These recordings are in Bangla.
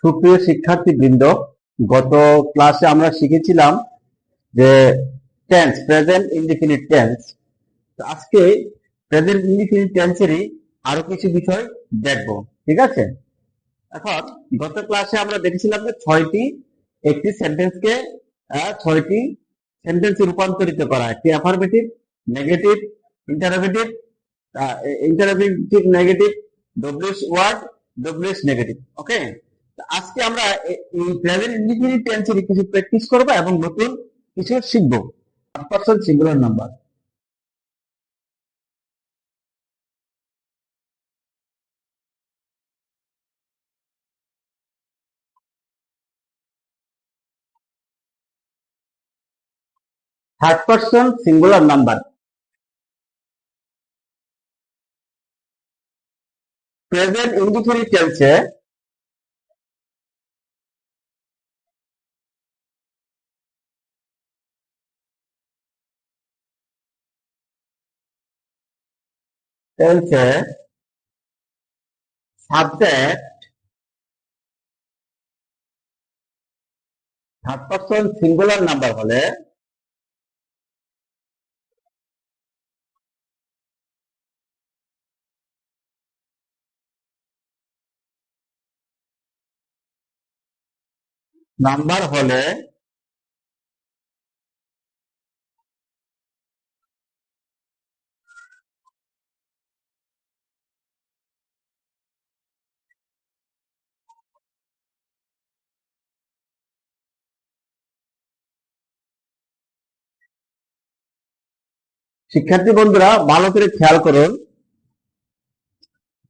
সুপ্রিয় শিক্ষার্থীবৃন্দ, গত ক্লাসে আমরা শিখেছিলাম যে টেন্স, প্রেজেন্ট ইনডিফিনিট টেন্স। আজকে প্রেজেন্ট ইনডিফিনিট টেন্সেরই আরো কিছু বিষয় দেখব, ঠিক আছে? এখন গত ক্লাসে আমরা দেখেছিলাম যে একটি সেন্টেন্সকে ছয়টি সেন্টেন্সে রূপান্তরিত করা, একটি affirmative, negative, interrogative, negative, WH word, WH negative. Okay, আজকে আমরা এই প্রেজেন্ট ইনডিফিনিট টেন্সের কিছু প্র্যাকটিস করব এবং নতুন কিছু শিখব। Person singular number. Third person singular number. Present indefinite টেন্সে subject third person singular number হলে শিক্ষার্থী বন্ধুরা ভালো করে খেয়াল করুন।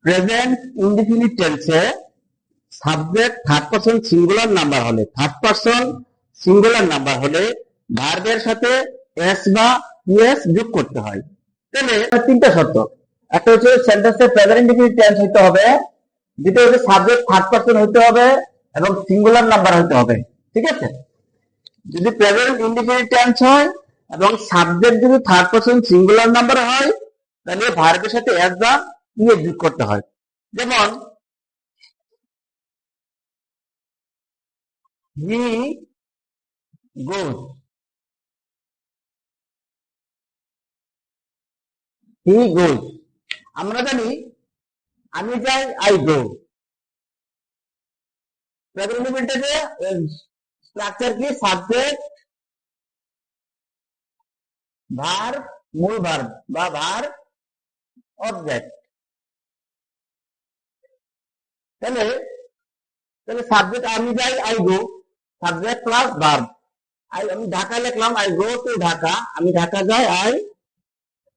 প্রেজেন্ট ইনডিফিনিট টেন্সে subject third person singular number হলে ভার্বের সাথে এস বা ইএস যোগ করতে হয়। তাহলে তিনটা শর্ত। একটা হচ্ছে সেন্টেন্সের প্রেজেন্ট ইনডিফিনিট টেন্স হতে হবে, দ্বিতীয় হচ্ছে সাবজেক্ট থার্ড পারসন হতে হবে এবং সিঙ্গুলার নাম্বার হতে হবে, ঠিক আছে? যদি প্রেজেন্ট ইনডিফিনিট টেন্স হয় এবং সাবজেক্ট যদি থার্ড পারসন সিঙ্গুলার নাম্বার হয়, তাহলে ভার্বের সাথে এস বা ইএস যোগ করতে হয়। যেমন he goes, আমরা জানি আমি যাই, আই গো। প্রেজেন্ট ইনডিফিনিটে স্ট্রাকচার কি? সাবজেক্ট, ভার্ব, মূল ভার্ব বা ভার্ব, অবজেক্ট। তাহলে সাবজেক্ট আমি যাই, I go, subject plus verb. আমি ঢাকা লিখলাম, আই গো টু ঢাকা, আমি ঢাকা যাই, আই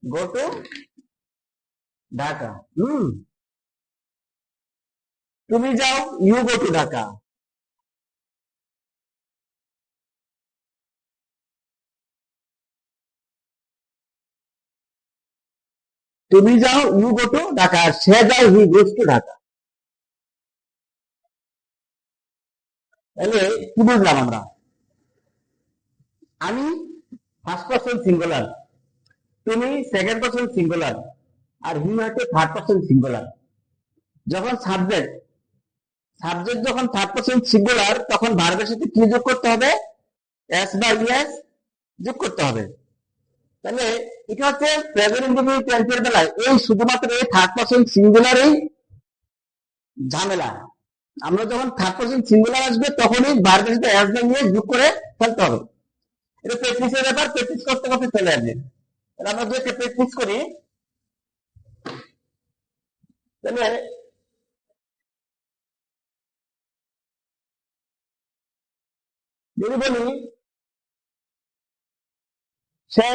গো টু ঢাকা। তুমি যাও, ইউ গো টু ঢাকা। তুমি যাও, ইউ গো টু ঢাকা। আর সে যায়, হি গোস টু ঢাকা। তাহলে কি বুঝলাম আমরা? আমি ফার্স্ট পারসন সিঙ্গুলার, তুমি সেকেন্ড পারসন সিঙ্গুলার, আর হি হচ্ছে থার্ড পারসন সিঙ্গুলার। যখন সাবজেক্ট যখন থার্ড পারসন সিঙ্গুলার, তখন ভার্বের সাথে কি যোগ করতে হবে? এস বা ইএস যোগ করতে হবে। তাহলে এটা হচ্ছে প্রেজেন্ট ইনডিফিনিট টেন্সের বেলায় এই শুধুমাত্র এই থার্ড পারসন সিঙ্গুলারই ঝামেলা। আমরা যখন থার্ড পারসন সিঙ্গুলার আসবে তখনই ভার্বের সাথে এস বা ইএস যোগ করে ফেলতে হবে। এটা প্র্যাকটিসের ব্যাপার, প্র্যাকটিস করতে করতে চলে আসবে। আমরা যদি প্র্যাকটিস করি, তাহলে যদি বলি সে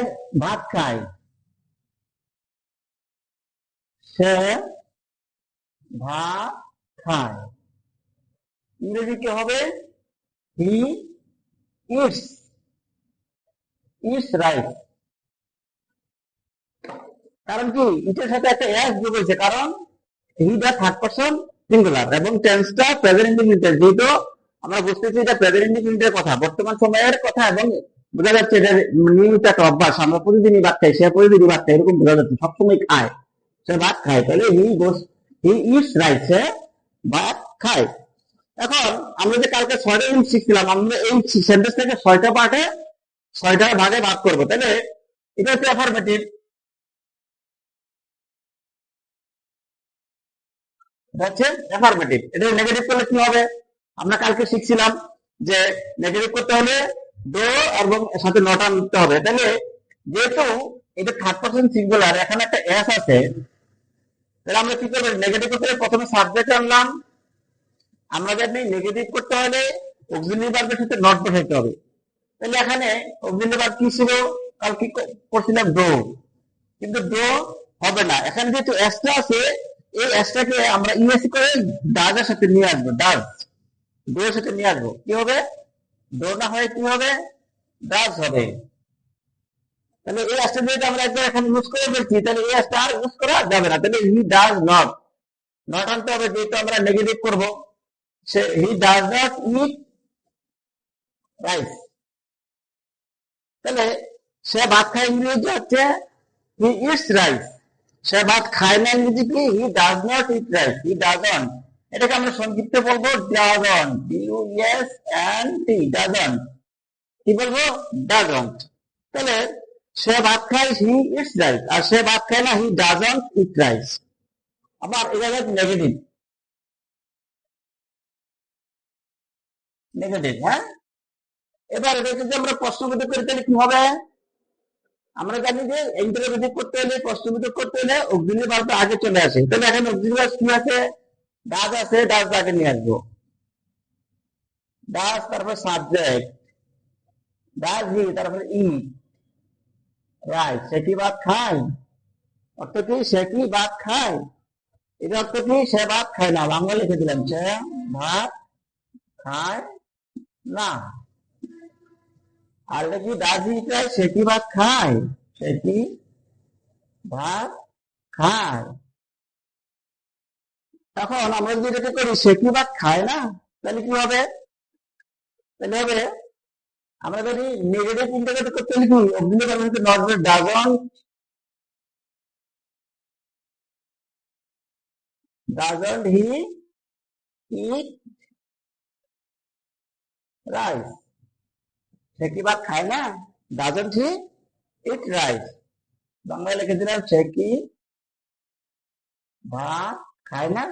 ভাত খায়, সে ভাত খায়, ইংরেজি কি হবে? He eats rice. কারণ কি? এটার সাথে একটা এস যোগ হয়েছে, কারণ হি দা থার্ড পারসন সিঙ্গুলার এবং টেন্সটা প্রেজেন্ট ইনডিফিনিট টেন্স। যেহেতু আমরা বুঝতেছি এটা প্রেজেন্ট ইনডিফিনিটের কথা, বর্তমান সময়ের কথা, এবং বোঝা যাচ্ছে এটা নিয়মিত একটা অভ্যাস। আমরা প্রতিদিনই ভাত খাই, সে প্রতিদিনই ভাত খায়, এরকম বোঝা যাচ্ছে সবসময় খায়, সে ভাত খায়। তাহলে হি ইটস রাইস, সে ভাত খায়। এখন আমরা যে কালকে 6টা ইউনিট শিখছিলাম, আমরা এই সেন্টেন্সটাকে 6টা পার্টে 6টা ভাগে ভাগ করবো। তাহলে এটা হচ্ছে অ্যাফারমেটিভ, এটা নেগেটিভ করলে কি হবে? আমরা কালকে শিখছিলাম যে নেগেটিভ করতে হলে ডো এবং সাথে নট আনতে হবে। তাহলে যেহেতু এটা থার্ড পারসন সিঙ্গুলার, এখানে একটা এস আছে, তাহলে আমরা কি করবো? নেগেটিভ করতে হলে প্রথমে সাবজেক্ট আনলাম। আমরা জানি নেগেটিভ করতে হলে অক্সিলারি ভার্বের সাথে নট বসাইতে হবে। তাহলে এখানে অক্সিলারি ভার্ব কি ছিল? কাল কি করছিলাম? ডো। কিন্তু ডো হবে না, এখানে যেহেতু এসটা আছে, এই এসটাকে আমরা ইংরেজি করে ডাজের সাথে নিয়ে আসবো। ডাজ ডো এর সাথে নিয়ে আসবো, কি হবে? ডো না হয়ে কি হবে? ডাজ হবে। তাহলে এই এসটা যেহেতু আমরা একবার এখানে ইউজ করে ফেলছি, তাহলে এই এসটা আর ইউজ করা যাবে না। তাহলে হি ডাজ নট, নট আনতে হবে, যেহেতু আমরা নেগেটিভ করবো। He does not eat rice. তাহলে সে ভাত খায় ইংরেজি হচ্ছে হি ইটস রাইস। সে ভাত খায় না ইংরেজি কি? He does not eat rice, he doesn't. এটাকে আমরা সংক্ষিপ্তে বলবো ডাজন্ট, ডিউএস এন্ড টি, ডাজন্ট। কি বলবো? ডাজন্ট। তাহলে সে ভাত খায় হি ইটস রাইস, আর সে ভাত খায় না হি ডাজন্ট ইট রাইস। আবার এটা নেগেটিভ, নেগেটিভ, হ্যাঁ। এবার এটাকে যদি আমরা প্রশ্নবোধক করি তাহলে কি হবে? আমরা জানি যে ইন্টারোগেটিভ করতে হলে, প্রশ্নবোধক করতে হলে অক্সিলারি ভার্ব আগে চলে আসে। তাহলে এখানে অক্সিলারি ভার্ব কি আছে? ডাজ আছে, ডাজ আগে নিয়ে আসবো। ডাজ, তারপর সাবজেক্ট, ডাজ হি, তারপর ই, রাইট। সে কি ভাত খায়? অর্থ কি? সে কি ভাত খায়? এটা অর্থ কি? সে ভাত খায় না। বাংলা লিখে দিলাম, সে ভাত খায় না। আর এটা কি? ডাজ হি খায়, সে কি ভাত খায়? সে কি ভাত খায়। এখন আমরা যদি এটাকে করি সে কি ভাত খায় না, তাহলে কি হবে? তাহলে হবে, আমরা যদি নেগেটিভ ইন্টারোগেটিভ করতে হলে কি? অক্সিলারি ভার্ব হচ্ছে not, doesn't he eat rice. সে কি ভাত খায় না? Doesn't he eat rice. বাংলায় লিখে দিলাম, সে কি ভাত খায় না।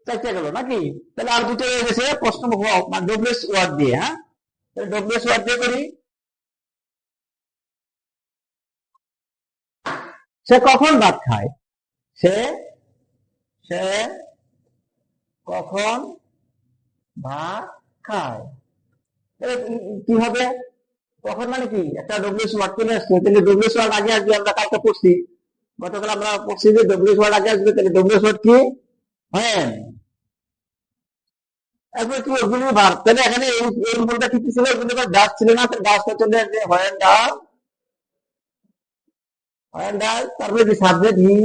চাইতে গেল নাকি? তাহলে আর দুটো হয়ে গেছে প্রশ্ন ডব্লিউএস ওয়ার্ড দিয়ে, হ্যাঁ। তাহলে ডব্লিউএস ওয়ার্ড দিয়ে করি। সে কখন ভাত খায়? সে সে কখন ভাত খায়? কি হবে? কখন মানে কি? একটা ডব্লিউএস ওয়ার্ড চলে আসছে, তাহলে ডব্লিউএস ওয়ার্ড আগে আসবে। আমরা কালকে পড়ছি, গতকাল আমরা পড়ছি যে ডব্লিউএস ওয়ার্ড আগে আসবে। তাহলে ডব্লিউএস ওয়ার্ড কি? হ্যাঁ। এরপর কি? Auxiliary verb. তাহলে এখানে এই রূপটা কি ছিল? অক্সিলারি ভার্ব ডাজ ছিল না, তাহলে ডাজটা চলে আসবে হোয়েন ডাজ, হোয়েন ডাজ, তারপরে কি? সাবজেক্ট হি,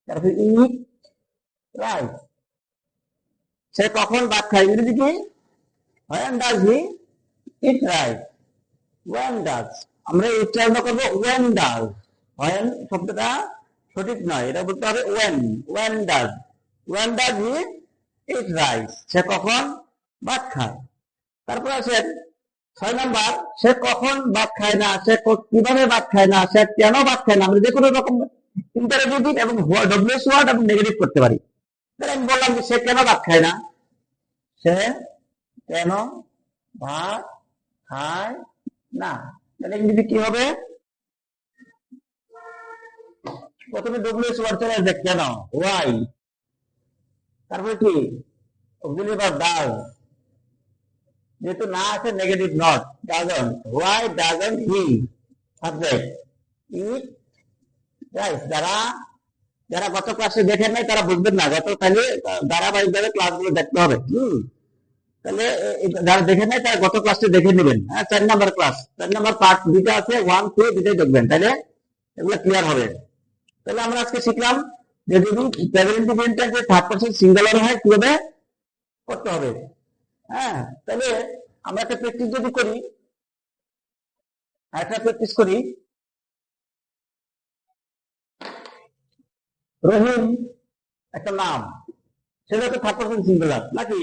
তারপরে ইট রাইস। সে কখন ভাত খায়? ইংরেজি কি? When does he eat rice, when does. আমরা উচ্চারণ করবো ওয়েন ডাজ। হোয়েন শব্দটা সঠিক নয়, এটা বলতে হবে when. When does, when does he eat rice. সে কখন ভাত খায়। তারপর আছে 6 নাম্বার, সে কখন ভাত খায় না, সে কিভাবে ভাত খায় না, সে কেন ভাত খায় না। আমরা যে কোনো রকম ইন্টারোগেটিভ এবং ডব্লিউএস ওয়ার্ড এবং নেগেটিভ করতে পারি। তাহলে আমি বললাম যে সে কেন ভাত খায় না, সে কেন ভাত খায় না। তাহলে ইংরেজি কি হবে? প্রথমে ডব্লিউএস ওয়ার্ড চলে আসবে, কেন, ওয়াই। তারপরে কি? অক্সিলারি ভার্ব ডাজ, যেহেতু না আছে negative not, doesn't. Why doesn't he, subject, eat rice. যারা যারা গত ক্লাসে দেখেন নাই তারা বুঝবেন না, গত তাহলে ধারাবাহিকভাবে ক্লাসগুলো দেখতে হবে। তাহলে যারা দেখেন নাই তারা গত ক্লাসটা দেখে নেবেন। হ্যাঁ, 4 নাম্বার ক্লাস, 4 নাম্বার পার্ট দুটো আছে, 1, 2 দুটোই দেখবেন, তাহলে এগুলো ক্লিয়ার হবে। তাহলে আমরা আজকে শিখলাম যে যদি প্রেজেন্ট টেন্সে থার্ড পারসন সিঙ্গুলার হয় কিভাবে করতে হবে। হ্যাঁ, তাহলে আমরা একটা প্র্যাকটিস যদি করি, একটা প্র্যাকটিস করি। রহিম একটা নাম, সেটা তো থার্ড পারসন সিঙ্গুলার নাকি?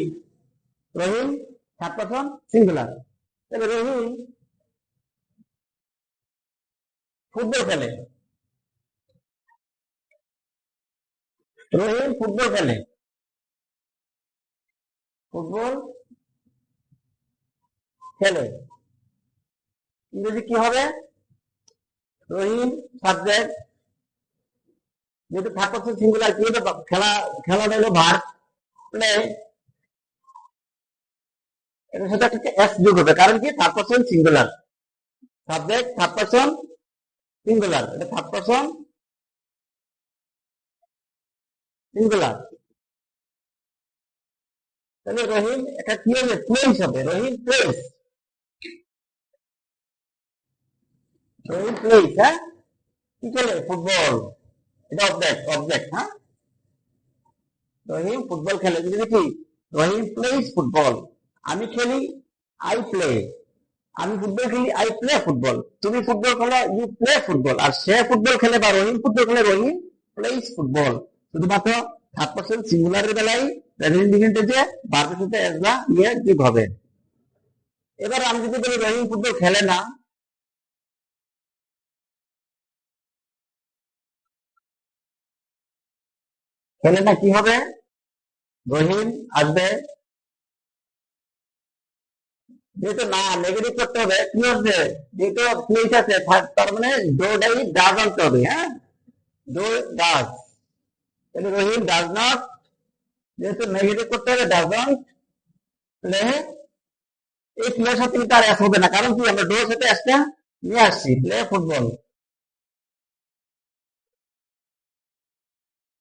রহিম থার্ড পারসন সিঙ্গুলার। তাহলে রহিম ফুটবল খেলে, রহিম ফুটবল খেলে, ফুটবল খেলে, ইংরেজি কি হবে? রহিম সাবজেক্ট, যেহেতু থার্ড পারসন সিঙ্গুলার, কি হলো? খেলা, খেলাটা হলো ভার্ব, প্লে, এটার সাথে একটা এস যোগ হবে, কারণ কি? Third person singular, subject third person singular, এটা থার্ড পারসন সিঙ্গুলার। তাহলে রহিম এটা কি হবে? প্লেস হবে, রহিম প্লেস, রহিম প্লেস। হ্যাঁ, কি খেলে? ফুটবল, এটা অবজেক্ট, অবজেক্ট। হ্যাঁ, রহিম ফুটবল খেলে, যদি কি? Rahim plays football. আমি খেলি, আই প্লে, আমি ফুটবল খেলি, আই প্লে ফুটবল। তুমি ফুটবল খেলে, ইউ প্লে ফুটবল। আর সে ফুটবল খেলে বা রহিম ফুটবল খেলে, রহিম প্লেস ফুটবল। শুধুমাত্র থার্ড পারসন সিঙ্গুলারের বেলায় প্রেজেন্ট ইন্ডিফিনিটে ভার্বের সাথে এস বা ইয়ে যোগ হবে। এবার আমি যদি বলি রহিম ফুটবল খেলে না, খেলে না কি হবে? রহিম আসবে, যেহেতু না নেগেটিভ করতে হবে, কি হবে? যেহেতু প্লেস আছে, তার মানে ডোটাই ডাজ আনতে হবে। হ্যাঁ, ডো ডাজ। তাহলে রহিম ডাজ নট, যেহেতু নেগেটিভ করতে হবে, ডাজ নট প্লে। এই প্লের সাথে কিন্তু আর এস হবে না, কারণ কি? আমরা ডোর সাথে এসটা নিয়ে আসছি, play football.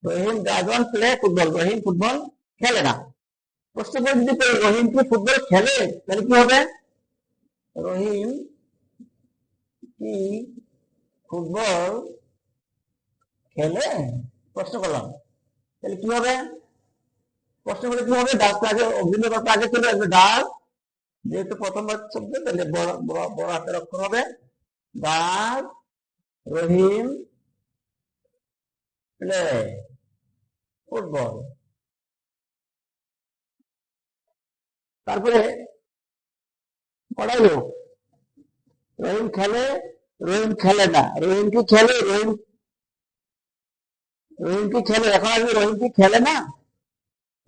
Rahim does not play football, Rahim football খেলে না। প্রশ্ন করে যদি করি রহিম কি ফুটবল খেলে, তাহলে কি হবে? রহিম কি ফুটবল খেলে, প্রশ্ন করলাম, তাহলে কি হবে? প্রশ্ন করে কি হবে? ডাকটা আগে, অভিনয় বাক্য আগে চলে আসবে, ডাক, যেহেতু প্রথম বাক্য শব্দ, তাহলে বড় বড় হাতের অক্ষর হবে ডাক, রহিম প্লে ফুটবল। তারপরে পড়াই হোক, রহিম খেলে, রহিম খেলে না, রহিম কি খেলে, রহিম, রহিম কি খেলে, এখন আসবে রহিম কি খেলে না,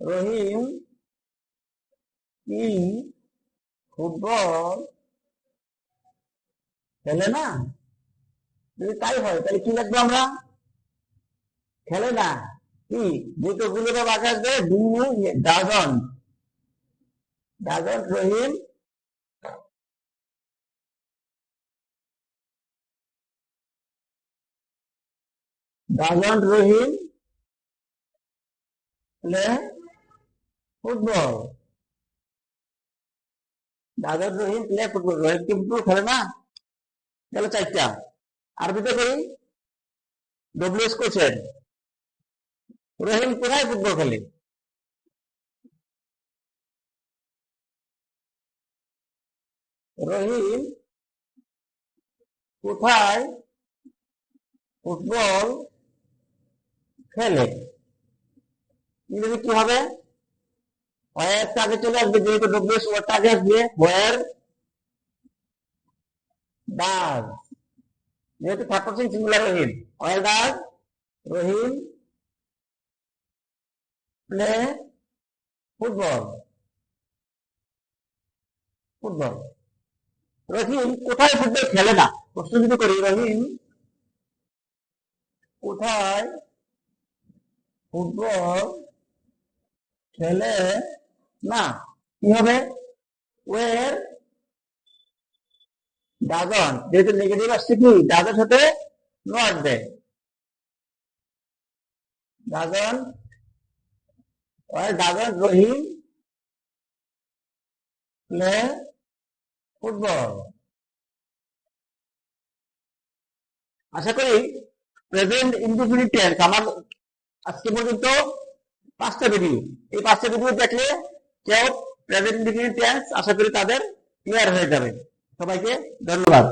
রহিম কি ফুটবল খেলে না। যদি তাই হয় তাহলে কি লাগবে? আমরা খেলে না, কি যেহেতু গুলোটা বাঁকা আসবে, doesn't, doesn't Rahim doesn't Rahim play football, doesn't Rahim play football, Rahim কি ফুটবল খেলে না। গেল চারটা। আরবিতে করি, ডব্লিউএস কোশ্চেন, রহিম কোথায় ফুটবল খেলে? রহিম কোথায় ফুটবল খেলে, ইংরেজি কি হবে? ওয়ার আগে চলে আসবে, যেহেতু ডব্লিউএস ওয়ার্ডটা আগে আসবে, ওয়ার ডাজ, যেহেতু third person singular Rahim, where does Rahim play football, football. Rahim কোথায় ফুটবল খেলে না, প্রশ্ন যদি করি রহিম কোথায় ফুটবল খেলে না, কি হবে? ওয়ের ডাজন, যেহেতু নেগেটিভ আসছে, কি ডাজের সাথে নো আসবে, doesn't, where doesn't Rahim play football. আশা করি প্রেজেন্ট ইনডিফিনিট টেন্স আমার আজকে পর্যন্ত 5টা ভিডিও, এই 5টা ভিডিও দেখলে কেউ প্রেজেন্ট ইনডিফিনিট টেন্স আশা করি তাদের ক্লিয়ার হয়ে যাবে। সবাইকে ধন্যবাদ।